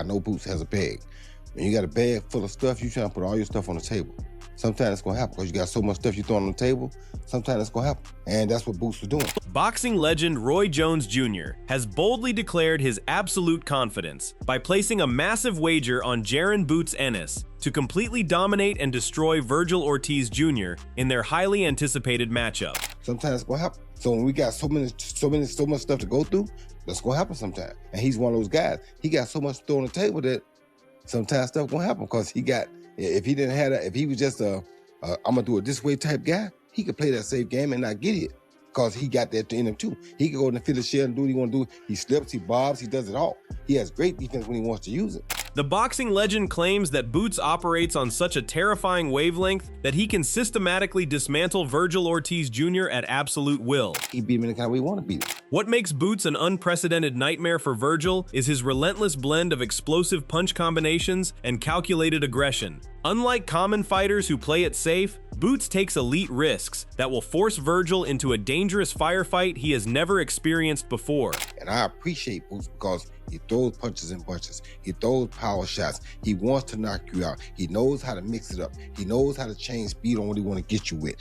know Boots has a bag. When you got a bag full of stuff, you trying to put all your stuff on the table. Sometimes it's gonna happen because you got so much stuff you throwing on the table. Sometimes it's gonna happen, and that's what Boots was doing. Boxing legend Roy Jones Jr. has boldly declared his absolute confidence by placing a massive wager on Jaron Boots Ennis to completely dominate and destroy Vergil Ortiz Jr. in their highly anticipated matchup. Sometimes it's gonna happen. So when we got so much stuff to go through, that's gonna happen sometimes. And he's one of those guys. He got so much to throw on the table that sometimes stuff gonna happen because he got. If he didn't have that, if he was just I'm gonna do it this way type guy, he could play that safe game and not get it because he got that in him too. He could go in the field of shell and do what he want to do. He slips, he bobs, he does it all. He has great defense when he wants to use it. The boxing legend claims that Boots operates on such a terrifying wavelength that he can systematically dismantle Vergil Ortiz Jr. at absolute will. He beat him in the kind of way he want to beat him. What makes Boots an unprecedented nightmare for Vergil is his relentless blend of explosive punch combinations and calculated aggression. Unlike common fighters who play it safe, Boots takes elite risks that will force Vergil into a dangerous firefight he has never experienced before. And I appreciate Boots because he throws punches and bunches. He throws power shots. He wants to knock you out. He knows how to mix it up. He knows how to change speed on what he want to get you with.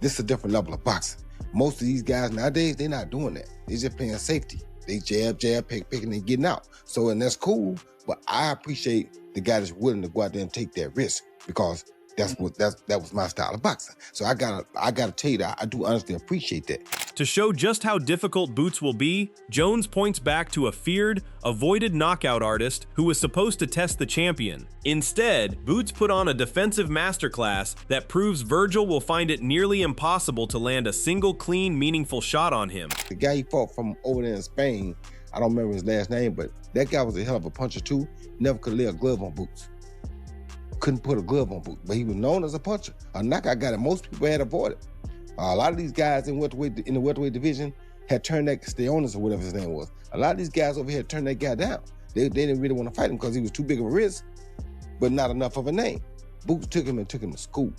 This is a different level of boxing. Most of these guys nowadays, they're not doing that. They're just playing safety. They jab, picking and getting out. So, and that's cool, but I appreciate the guy that's willing to go out there and take that risk because that was my style of boxing. So I gotta tell you that I do honestly appreciate that. To show just how difficult Boots will be, Jones points back to a feared, avoided knockout artist who was supposed to test the champion. Instead, Boots put on a defensive masterclass that proves Vergil will find it nearly impossible to land a single clean, meaningful shot on him. The guy he fought from over there in Spain, I don't remember his last name, but that guy was a hell of a puncher too. Never could lay a glove on Boots. Couldn't put a glove on Boots, but he was known as a puncher. A knockout guy that most people had avoided. A lot of these guys in the welterweight division had turned that Stylistic or whatever his name was. A lot of these guys over here turned that guy down. They didn't really want to fight him because he was too big of a risk, but not enough of a name. Boots took him to school.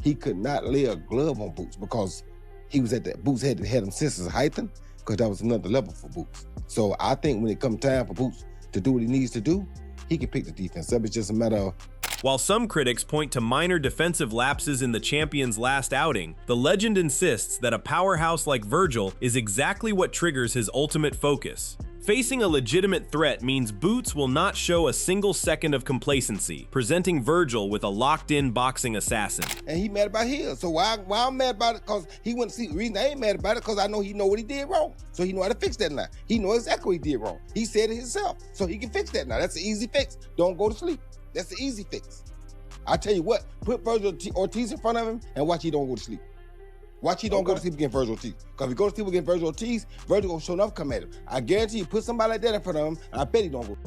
He could not lay a glove on Boots because he was at that. Boots had him senses heightened because that was another level for Boots. So I think when it comes time for Boots to do what he needs to do, he can pick the defense up. It's just a matter of. While some critics point to minor defensive lapses in the champion's last outing, the legend insists that a powerhouse like Vergil is exactly what triggers his ultimate focus. Facing a legitimate threat means Boots will not show a single second of complacency, presenting Vergil with a locked-in boxing assassin. And he mad about his. So why I'm mad about it? Because he wouldn't see. The reason I ain't mad about it because I know he know what he did wrong. So he know how to fix that now. He know exactly what he did wrong. He said it himself. So he can fix that now. That's an easy fix. Don't go to sleep. That's the easy fix. I tell you what, put Vergil Ortiz in front of him and watch he don't go to sleep. Watch he don't go to sleep against Vergil Ortiz. Because if he goes to sleep against Vergil Ortiz, Vergil gonna show enough come at him. I guarantee you, put somebody like that in front of him, and I bet he don't go.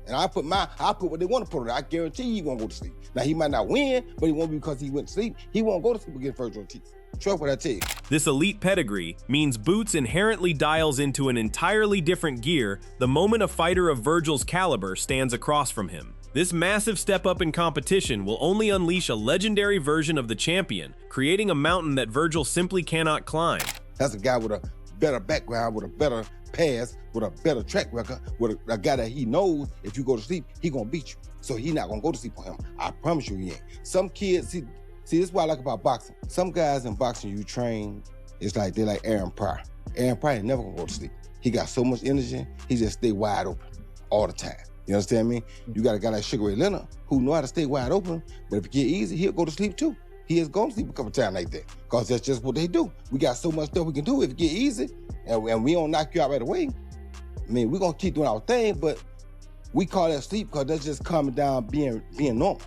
And I put what they want to put on it. I guarantee he won't go to sleep. Now he might not win, but he won't be because he went to sleep. He won't go to sleep against Vergil Ortiz. Trust what I tell you. This elite pedigree means Boots inherently dials into an entirely different gear the moment a fighter of Vergil's caliber stands across from him. This massive step up in competition will only unleash a legendary version of the champion, creating a mountain that Vergil simply cannot climb. That's a guy with a better background, with a better past, with a better track record, with a guy that he knows if you go to sleep, he gonna beat you. So he not gonna go to sleep on him. I promise you he ain't. Some kids, see this is what I like about boxing. Some guys in boxing you train, it's like they're like Aaron Pryor. Aaron Pryor ain't never gonna go to sleep. He got so much energy, he just stay wide open all the time. You understand me? You got a guy like Sugar Ray Leonard who know how to stay wide open, but if it get easy, he'll go to sleep too. He is going to sleep a couple times like that because that's just what they do. We got so much stuff we can do if it get easy and we don't knock you out right away. I mean, we're going to keep doing our thing, but we call that sleep because that's just calming down being normal.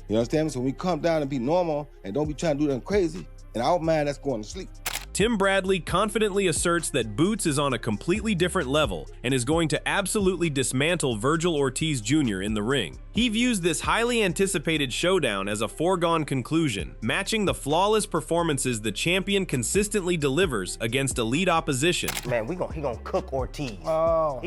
You understand me? So when we calm down and be normal and don't be trying to do nothing crazy, in our mind, that's going to sleep. Tim Bradley confidently asserts that Boots is on a completely different level and is going to absolutely dismantle Vergil Ortiz Jr. in the ring. He views this highly anticipated showdown as a foregone conclusion, matching the flawless performances the champion consistently delivers against elite opposition. Man, he gonna cook Ortiz. He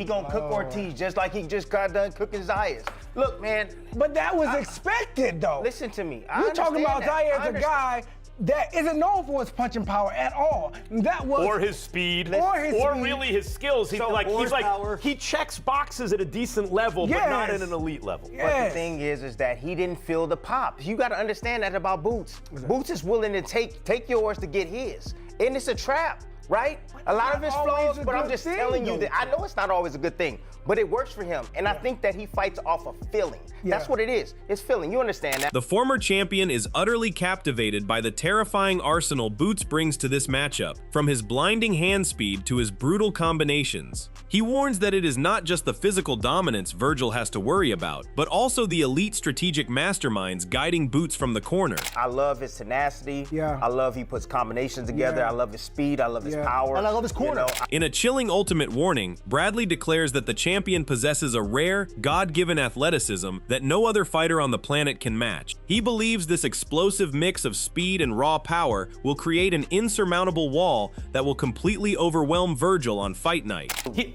gonna cook Ortiz just like he just got done cooking Zayas. Look, man. But that was expected, though. Listen to me. You're talking about Zayas, a guy that isn't known for his punching power at all. That was or his speed, really his skills. He checks boxes at a decent level, but not at an elite level. But the thing is that he didn't feel the pop. You got to understand that about Boots. Boots is willing to take yours to get his, and it's a trap. Right? A lot of his flaws, but I'm just telling you that I know it's not always a good thing, but it works for him. And I think that he fights off of feeling. That's what it is. It's feeling. You understand that? The former champion is utterly captivated by the terrifying arsenal Boots brings to this matchup, from his blinding hand speed to his brutal combinations. He warns that it is not just the physical dominance Vergil has to worry about, but also the elite strategic masterminds guiding Boots from the corner. I love his tenacity. I love he puts combinations together. I love his speed. I love his power. And I love his corner. In a chilling ultimate warning, Bradley declares that the champion possesses a rare, God-given athleticism that no other fighter on the planet can match. He believes this explosive mix of speed and raw power will create an insurmountable wall that will completely overwhelm Vergil on fight night.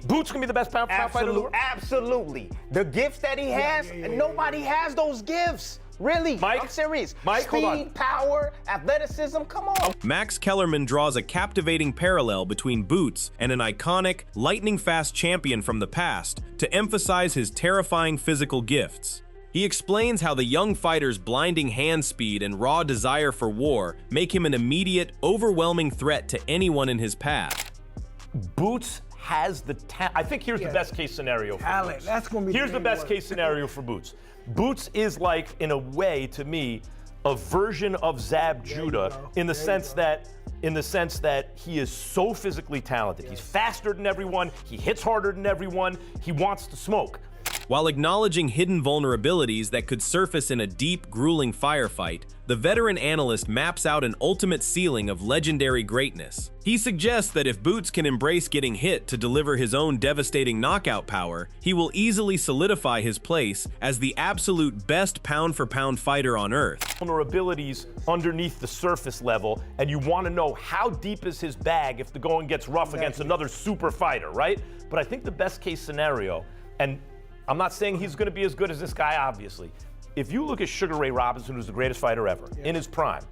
Boots can be the best pound-for-pound fighter in the world? Absolutely. The gifts that he has, nobody has those gifts. Really, Mike, I'm serious. Mike, speed, power, athleticism, come on. Max Kellerman draws a captivating parallel between Boots and an iconic, lightning-fast champion from the past to emphasize his terrifying physical gifts. He explains how the young fighter's blinding hand speed and raw desire for war make him an immediate, overwhelming threat to anyone in his path. Boots has the talent. I think here's the best case scenario for Boots. That's gonna be here's the best case scenario for Boots. Boots is like, in a way, to me, a version of Zab Judah in the sense that he is so physically talented. He's faster than everyone. He hits harder than everyone. He wants to smoke. While acknowledging hidden vulnerabilities that could surface in a deep, grueling firefight, the veteran analyst maps out an ultimate ceiling of legendary greatness. He suggests that if Boots can embrace getting hit to deliver his own devastating knockout power, he will easily solidify his place as the absolute best pound-for-pound fighter on Earth. Vulnerabilities underneath the surface level, and you want to know how deep is his bag if the going gets rough against another super fighter, right? But I think the best case scenario, and I'm not saying he's going to be as good as this guy, obviously. If you look at Sugar Ray Robinson, who's the greatest fighter ever, in his prime,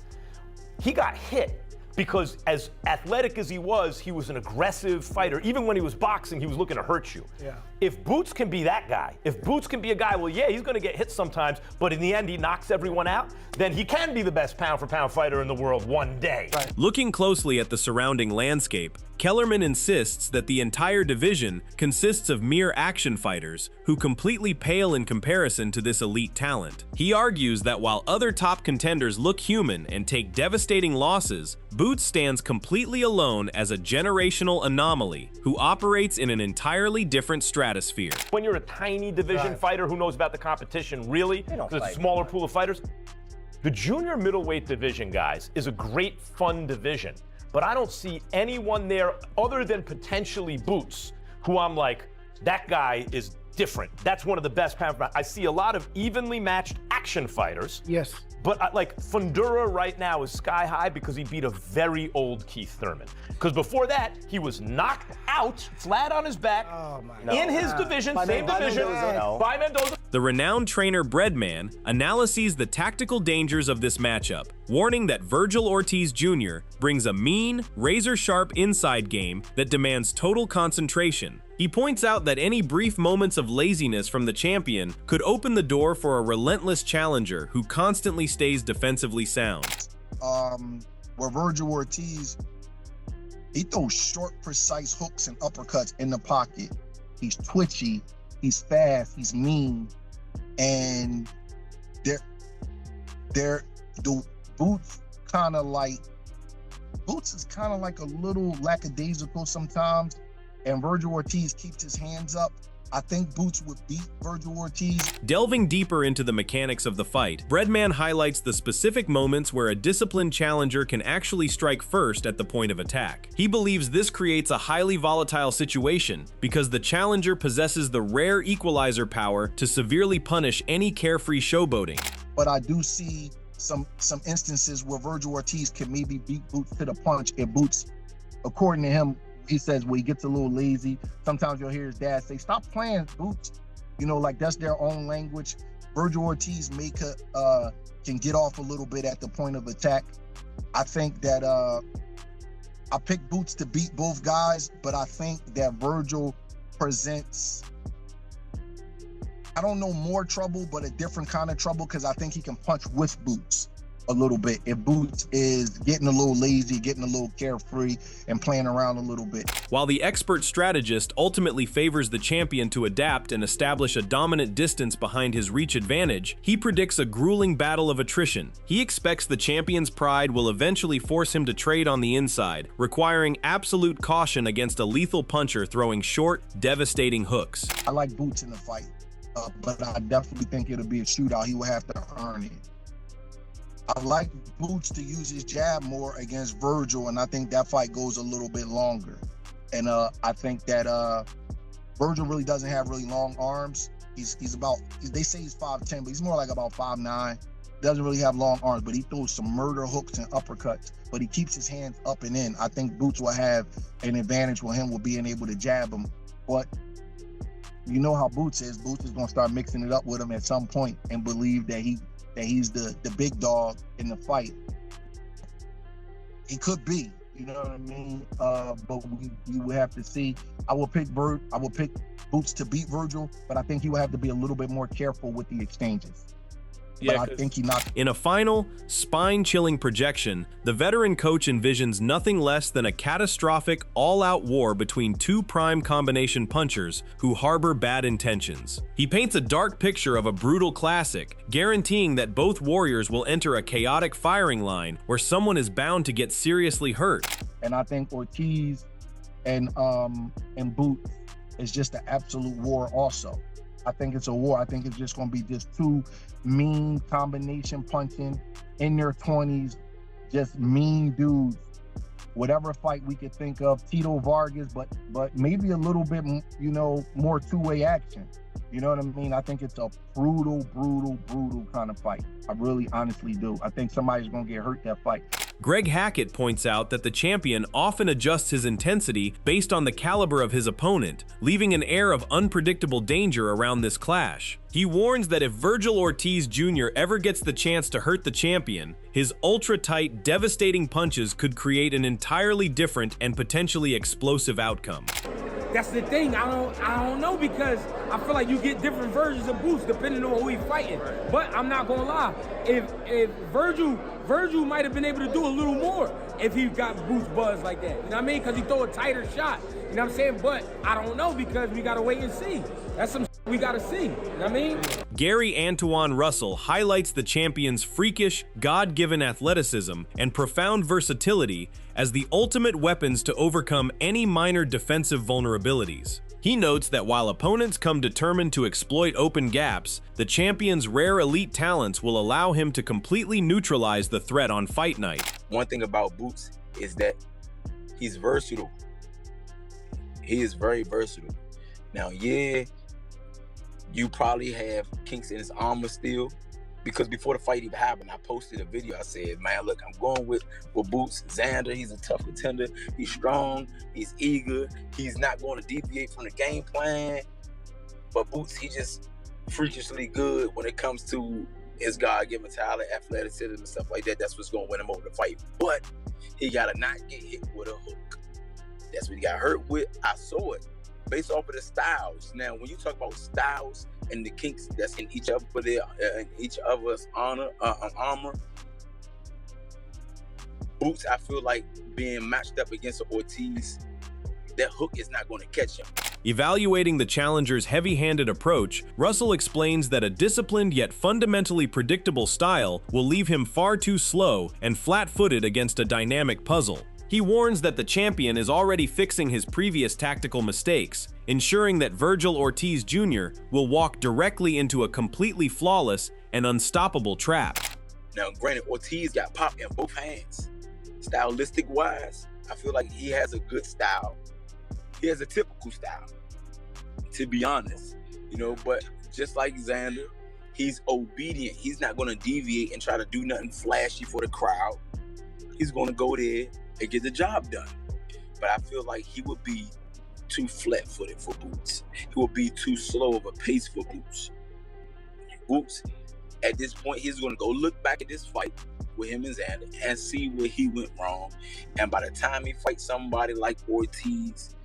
he got hit because as athletic as he was an aggressive fighter. Even when he was boxing, he was looking to hurt you. If Boots can be that guy, if Boots can be a guy, well, yeah, he's going to get hit sometimes, but in the end, he knocks everyone out, then he can be the best pound-for-pound fighter in the world one day. Looking closely at the surrounding landscape, Kellerman insists that the entire division consists of mere action fighters who completely pale in comparison to this elite talent. He argues that while other top contenders look human and take devastating losses, Boots stands completely alone as a generational anomaly who operates in an entirely different stratosphere. When you're a tiny division fighter who knows about the competition, really, because it's a smaller pool of fighters, the junior middleweight division, guys, is a great, fun division. But I don't see anyone there other than potentially Boots, who I'm like, that guy is different. That's one of the best pound for pound. I see a lot of evenly matched action fighters. But like Fundura right now is sky high because he beat a very old Keith Thurman. Because before that, he was knocked out flat on his back in his division, same division, by Mendoza. The renowned trainer Breadman analyses the tactical dangers of this matchup, warning that Vergil Ortiz Jr. brings a mean, razor-sharp inside game that demands total concentration. He points out that any brief moments of laziness from the champion could open the door for a relentless challenger who constantly stays defensively sound. Where Vergil Ortiz, he throws short, precise hooks and uppercuts in the pocket. He's twitchy, he's fast, he's mean, and the Boots is kind of like a little lackadaisical sometimes. And Vergil Ortiz keeps his hands up. I think Boots would beat Vergil Ortiz. Delving deeper into the mechanics of the fight, Breadman highlights the specific moments where a disciplined challenger can actually strike first at the point of attack. He believes this creates a highly volatile situation because the challenger possesses the rare equalizer power to severely punish any carefree showboating. But I do see some instances where Vergil Ortiz can maybe beat Boots to the punch, and Boots, according to him, he says, well, he gets a little lazy. Sometimes you'll hear his dad say, stop playing, Boots. You know, like that's their own language. Vergil Ortiz can get off a little bit at the point of attack. I think that I picked Boots to beat both guys, but I think that Vergil presents, I don't know, more trouble, but a different kind of trouble, because I think he can punch with Boots a little bit. If Boots is getting a little lazy, getting a little carefree, and playing around a little bit. While the expert strategist ultimately favors the champion to adapt and establish a dominant distance behind his reach advantage, he predicts a grueling battle of attrition. He expects the champion's pride will eventually force him to trade on the inside, requiring absolute caution against a lethal puncher throwing short, devastating hooks. I like Boots in the fight, but I definitely think it'll be a shootout. He will have to earn it. I like Boots to use his jab more against Vergil, and I think that fight goes a little bit longer. And I think that Vergil really doesn't have really long arms. He's about, they say he's 5'10", but he's more like about 5'9". Doesn't really have long arms, but he throws some murder hooks and uppercuts, but he keeps his hands up and in. I think Boots will have an advantage with him with being able to jab him. But you know how Boots is. Boots is going to start mixing it up with him at some point and believe that he's the big dog in the fight. He could be, you know what I mean? But we will have to see. I will pick Boots to beat Vergil, but I think he will have to be a little bit more careful with the exchanges. Yeah, but I think he knocked. In a final, spine-chilling projection, the veteran coach envisions nothing less than a catastrophic, all-out war between two prime combination punchers who harbor bad intentions. He paints a dark picture of a brutal classic, guaranteeing that both warriors will enter a chaotic firing line where someone is bound to get seriously hurt. And I think Ortiz and Boots is just an absolute war also. I think it's a war. I think it's just going to be just two mean combination punching in their 20s, just mean dudes. Whatever fight we could think of, Tito Vargas, but maybe a little bit, you know, more two-way action. You know what I mean? I think it's a brutal kind of fight. I really honestly do. I think somebody's going to get hurt that fight. Greg Hackett points out that the champion often adjusts his intensity based on the caliber of his opponent, leaving an air of unpredictable danger around this clash. He warns that if Vergil Ortiz Jr. ever gets the chance to hurt the champion, his ultra-tight, devastating punches could create an entirely different and potentially explosive outcome. That's the thing, I don't know, because I feel like you get different versions of Boots depending on who he's fighting. But I'm not gonna lie, if Vergil might have been able to do a little more if he got Boots buzz like that. You know what I mean? Because he throw a tighter shot. You know what I'm saying? But I don't know, because we gotta wait and see. That's some we gotta see. You know what I mean? Gary Antoine Russell highlights the champion's freakish, God-given athleticism and profound versatility as the ultimate weapons to overcome any minor defensive vulnerabilities. He notes that while opponents come determined to exploit open gaps, the champion's rare elite talents will allow him to completely neutralize the threat on fight night. One thing about Boots is that he's versatile. He is very versatile. Now, yeah, you probably have kinks in his armor still, because before the fight even happened, I posted a video. I said, man, look, I'm going with Boots. Xander, he's a tough contender. He's strong. He's eager. He's not going to deviate from the game plan. But Boots, he just freakishly good when it comes to his God-given talent, athleticism, and stuff like that. That's what's going to win him over the fight. But he got to not get hit with a hook. That's what he got hurt with. I saw it. Based off of the styles. Now, when you talk about styles and the kinks that's in each of us armor, Boots, I feel like being matched up against Ortiz, that hook is not going to catch him. Evaluating the challenger's heavy-handed approach, Russell explains that a disciplined yet fundamentally predictable style will leave him far too slow and flat-footed against a dynamic puzzle. He warns that the champion is already fixing his previous tactical mistakes, ensuring that Vergil Ortiz Jr. will walk directly into a completely flawless and unstoppable trap. Now, granted, Ortiz got pop in both hands. Stylistic-wise, I feel like he has a good style. He has a typical style, to be honest. You know, but just like Xander, he's obedient. He's not going to deviate and try to do nothing flashy for the crowd. He's going to go there and get the job done. But I feel like he would be too flat-footed for Boots. He would be too slow of a pace for Boots. Boots, at this point, he's going to go look back at this fight with him and Xander and see where he went wrong. And by the time he fights somebody like Ortiz,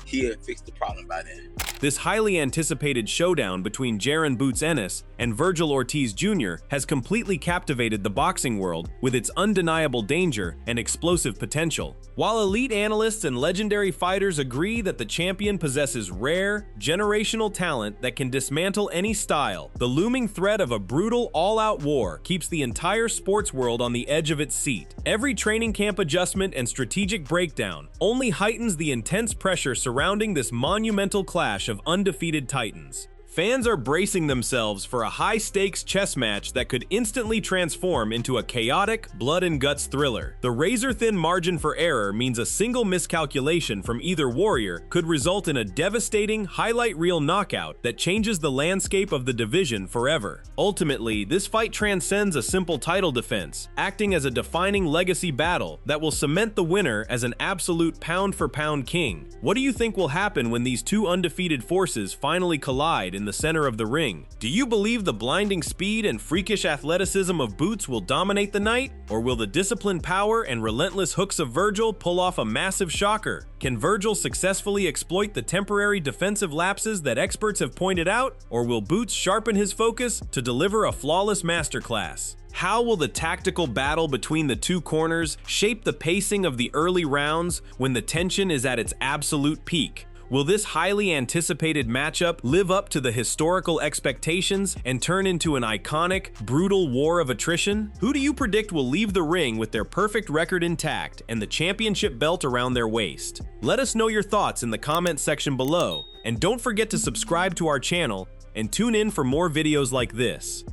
he had fixed the problem by then. This highly anticipated showdown between Jaron Boots Ennis and Vergil Ortiz Jr. has completely captivated the boxing world with its undeniable danger and explosive potential. While elite analysts and legendary fighters agree that the champion possesses rare, generational talent that can dismantle any style, the looming threat of a brutal, all-out war keeps the entire sports world on the edge of its seat. Every training camp adjustment and strategic breakdown only heightens the intense pressure surrounding this monumental clash of undefeated titans. Fans are bracing themselves for a high-stakes chess match that could instantly transform into a chaotic, blood-and-guts thriller. The razor-thin margin for error means a single miscalculation from either warrior could result in a devastating, highlight reel knockout that changes the landscape of the division forever. Ultimately, this fight transcends a simple title defense, acting as a defining legacy battle that will cement the winner as an absolute pound-for-pound king. What do you think will happen when these two undefeated forces finally collide in the center of the ring? Do you believe the blinding speed and freakish athleticism of Boots will dominate the night? Or will the disciplined power and relentless hooks of Vergil pull off a massive shocker? Can Vergil successfully exploit the temporary defensive lapses that experts have pointed out? Or will Boots sharpen his focus to deliver a flawless masterclass? How will the tactical battle between the two corners shape the pacing of the early rounds when the tension is at its absolute peak? Will this highly anticipated matchup live up to the historical expectations and turn into an iconic, brutal war of attrition? Who do you predict will leave the ring with their perfect record intact and the championship belt around their waist? Let us know your thoughts in the comments section below, and don't forget to subscribe to our channel and tune in for more videos like this.